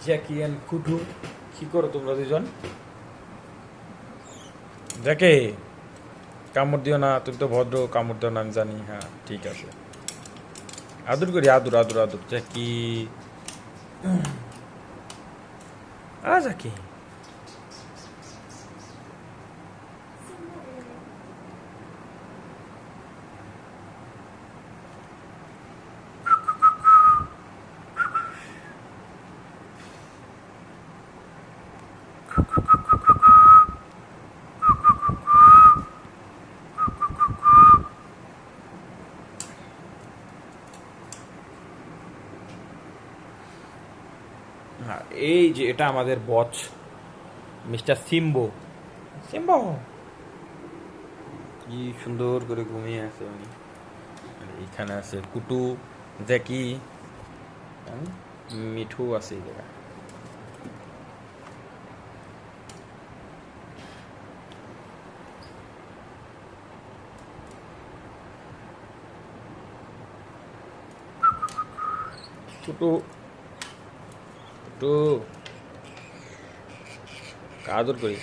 Jackie and কুটু, কি করো তোমরা দুজন? জ্যাকে, কামড় দিও না, তুমি তো ভদ্র, কামড় দিও না আমি জানি। হ্যাঁ ঠিক আছে, আদর করি, আদর আদর আদর। জ্যাকি, জ্যাকি, হ্যাঁ এই যে এটা আমাদের বচ, মিস্টার সিম্বো। সিম্বো কি সুন্দর করে ঘুমিয়ে আছে উনি। আর এইখানে আছে কুটু, জ্যাকি, মিঠু আছে এই জায়গায়। কুটু, কুটু, আদর করি।